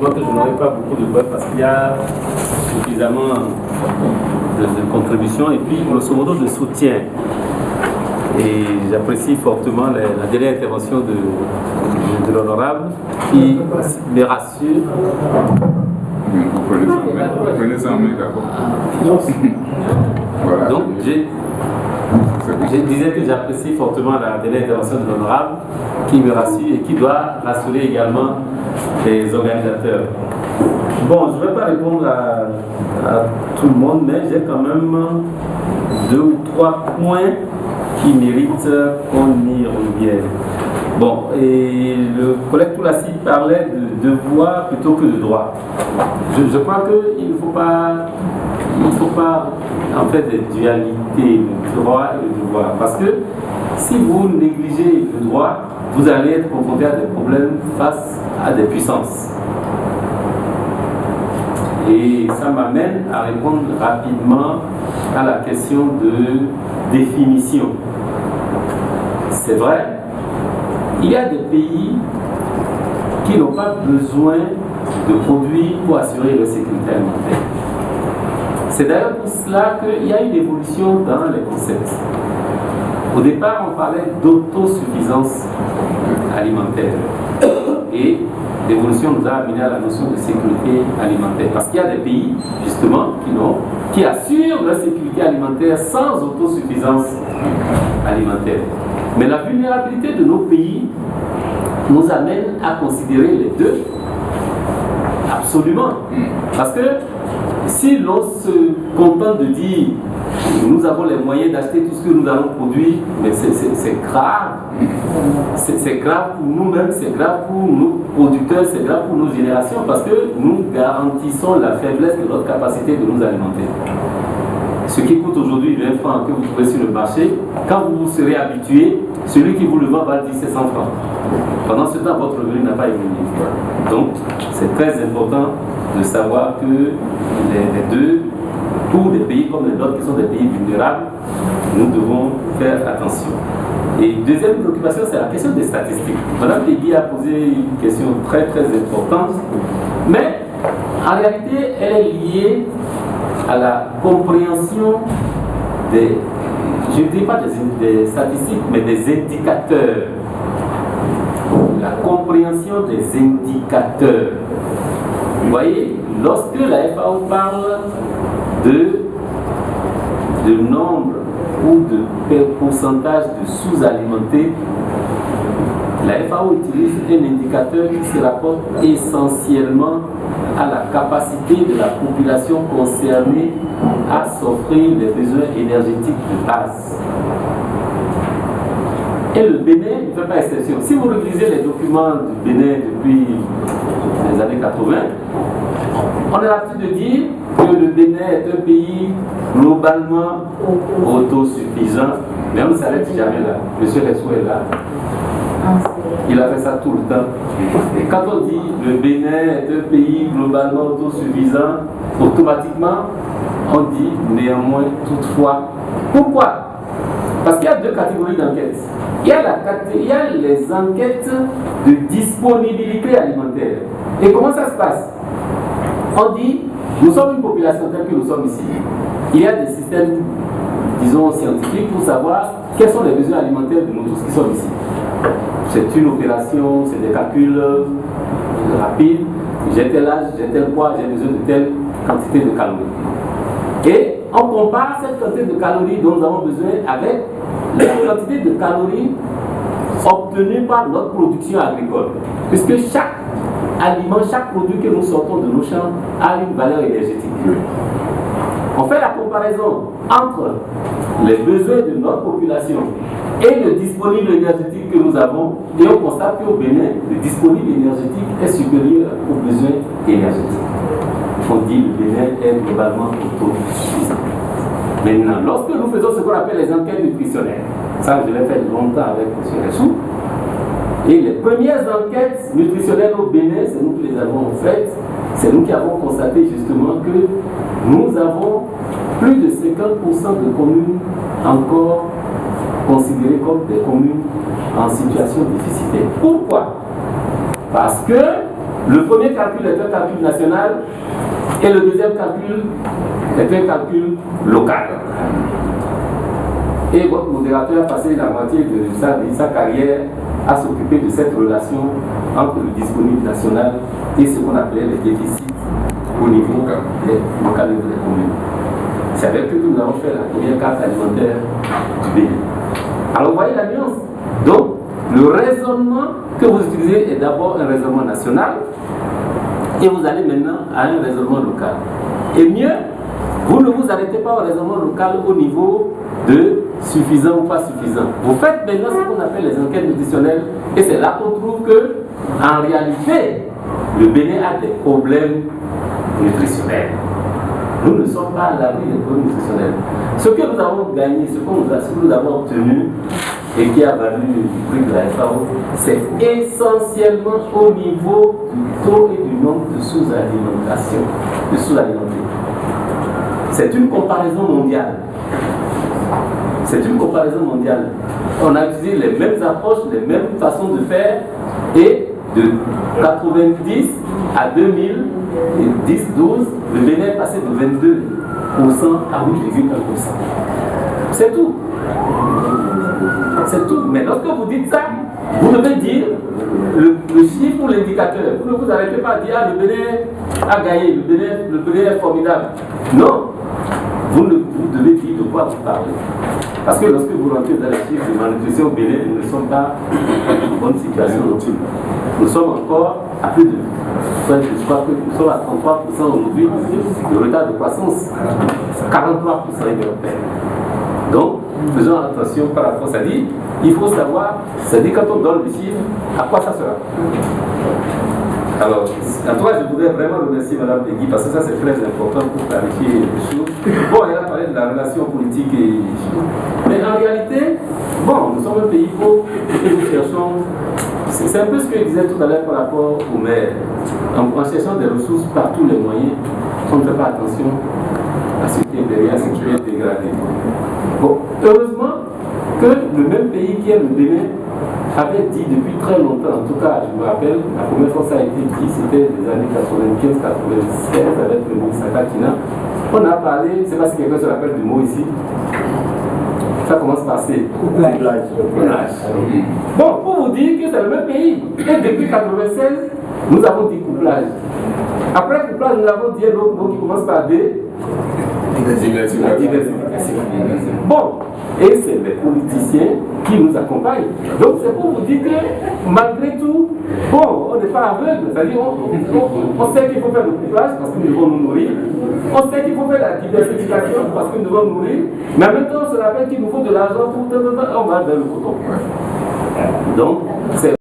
vois que je n'aurai pas beaucoup de preuves parce qu'il y a suffisamment de contributions et puis grosso modo de soutien. Et j'apprécie fortement la dernière intervention de l'honorable qui me rassure. Prenez ça en main d'abord. Voilà. Donc, je disais que j'apprécie fortement la dernière intervention de l'honorable qui me rassure et qui doit rassurer également les organisateurs. Bon, je ne vais pas répondre à tout le monde, mais j'ai quand même 2 ou 3 points qui méritent qu'on y revienne. Bon, et le collègue Toulassi parlait de devoir plutôt que de droit. Je crois qu'il ne faut pas en fait de dualité, le droit et le devoir. Parce que si vous négligez le droit, vous allez être confronté à des problèmes face à des puissances. Et ça m'amène à répondre rapidement à la question de définition. C'est vrai, il y a des pays qui n'ont pas besoin de produits pour assurer leur sécurité alimentaire. C'est d'ailleurs pour cela qu'il y a une évolution dans les concepts. Au départ, on parlait d'autosuffisance alimentaire. Et l'évolution nous a amené à la notion de sécurité alimentaire. Parce qu'il y a des pays, justement, qui assurent leur sécurité alimentaire sans autosuffisance alimentaire. Mais la vulnérabilité de nos pays nous amène à considérer les deux. Absolument. Parce que si l'on se contente de dire nous avons les moyens d'acheter tout ce que nous allons produire, mais c'est grave. C'est grave pour nous-mêmes, c'est grave pour nos producteurs, c'est grave pour nos générations parce que nous garantissons la faiblesse de notre capacité de nous alimenter. Ce qui coûte aujourd'hui 20 francs que vous trouvez sur le marché, quand vous serez habitué, celui qui vous le vend va dire c'est 100 francs. Pendant ce temps, votre revenu n'a pas évolué. Donc, c'est très important de savoir que les deux, pour des pays comme les nôtres qui sont des pays vulnérables, nous devons faire attention. Et deuxième préoccupation, c'est la question des statistiques. Madame Peggy a posé une question très très importante, mais en réalité, elle est liée à la compréhension des, je ne dis pas des statistiques, mais des indicateurs. La compréhension des indicateurs. Vous voyez, lorsque la FAO parle de nombre ou de pourcentage de sous-alimentés, la FAO utilise un indicateur qui se rapporte essentiellement à la capacité de la population concernée à s'offrir les besoins énergétiques de base. Et le Bénin ne fait pas exception. Si vous relisez les documents du Bénin depuis les années 80, on a l'habitude de dire que le Bénin est un pays globalement autosuffisant, mais on ne s'arrête jamais là. Monsieur Ressou est là. Il a fait ça tout le temps. Et quand on dit le Bénin est un pays globalement autosuffisant, automatiquement, on dit néanmoins toutefois. Pourquoi? Parce qu'il y a deux catégories d'enquêtes. Il y a les enquêtes de disponibilité alimentaire. Et comment ça se passe? On dit, nous sommes une population telle que nous sommes ici. Il y a des systèmes, disons, scientifiques pour savoir quels sont les besoins alimentaires de nous tous qui sommes ici. C'est une opération, c'est des calculs rapides. J'ai tel âge, j'ai tel poids, j'ai besoin de telle quantité de calories. Et on compare cette quantité de calories dont nous avons besoin avec la quantité de calories obtenues par notre production agricole. Puisque chaque aliment, chaque produit que nous sortons de nos champs a une valeur énergétique. On fait la comparaison entre les besoins de notre population et le disponible énergétique que nous avons, et on constate qu'au Bénin, le disponible énergétique est supérieur aux besoins énergétiques. On dit que le Bénin est globalement autosuffisant. Maintenant, lorsque nous faisons ce qu'on appelle les enquêtes nutritionnelles, ça je l'ai fait longtemps avec M. Ressou, et les premières enquêtes nutritionnelles au Bénin, c'est nous qui les avons faites, c'est nous qui avons constaté justement que nous avons plus de 50% de communes encore considérées comme des communes en situation déficitaire. Pourquoi? Parce que Le premier calcul est un calcul national et le deuxième calcul est un calcul local. Et votre modérateur a passé la moitié de sa carrière à s'occuper de cette relation entre le disponible national et ce qu'on appelait les déficits au niveau local des communes. C'est avec eux que nous avons fait la première carte alimentaire du Bénin. Alors vous voyez la nuance. Donc, le raisonnement que vous utilisez est d'abord un raisonnement national et vous allez maintenant à un raisonnement local. Et mieux, vous ne vous arrêtez pas au raisonnement local au niveau de suffisant ou pas suffisant. Vous faites maintenant ce qu'on appelle les enquêtes nutritionnelles et c'est là qu'on trouve que, en réalité, le Bénin a des problèmes nutritionnels. Nous ne sommes pas à l'abri des problèmes nutritionnels. Ce que nous avons gagné, ce que nous avons obtenu et qui a valu le prix de la FAO, c'est essentiellement au niveau du taux et du nombre de sous-alimentation, de sous-alimentés. C'est une comparaison mondiale. C'est une comparaison mondiale. On a utilisé les mêmes approches, les mêmes façons de faire et de 90 à 2010-12, le Bénin est passé de 22% à 8,1%. C'est tout. C'est tout. Mais lorsque vous dites ça, vous devez dire le chiffre ou l'indicateur. Vous ne vous arrêtez pas à dire le Bénin a gagné, le Bénin est formidable. Non. Vous devez dire de quoi vous parlez. Parce que lorsque vous rentrez dans les chiffres de malnutrition au Bénin, nous ne sommes pas en bonne situation. Nous sommes encore à plus de, je crois que nous sommes à 33% aujourd'hui de retard de croissance, 43% européen. Donc, faisons attention par rapport à ça. Il faut savoir, c'est-à-dire quand on donne le chiffre, à quoi ça sera. Alors, en tout cas, je voudrais vraiment remercier Mme Peggy parce que ça c'est très important pour clarifier les choses. Bon, elle a parlé de la relation politique mais en réalité, bon, nous sommes un pays pauvre et nous cherchons. C'est un peu ce que je disais tout à l'heure par rapport aux maires. En cherchant des ressources par tous les moyens, on ne fait pas attention à ce qui est derrière, à ce qui est dégradé. Bon, heureusement que le même pays qui est le Bénin avait dit depuis très longtemps, en tout cas, je me rappelle, la première fois ça a été dit, c'était les années 95-96 avec le ministre Sakakina. On a parlé, je ne sais pas si quelqu'un se rappelle du mot ici. Ça commence par C. Couplage. Bon, pour vous dire que c'est le même pays. Et depuis 96, nous avons dit couplage. Après couplage, nous avons dit un autre mot qui commence par D. Diversification. Bon, et c'est les politiciens qui nous accompagnent. Donc c'est pour vous dire que malgré tout, bon, on n'est pas aveugle. C'est-à-dire on sait qu'il faut faire le couplage parce que nous devons nous nourrir. On sait qu'il faut faire la diversification parce que nous devons nous nourrir. Mais en même temps, on se rappelle qu'il nous faut de l'argent pour on va vers le coton. Donc, c'est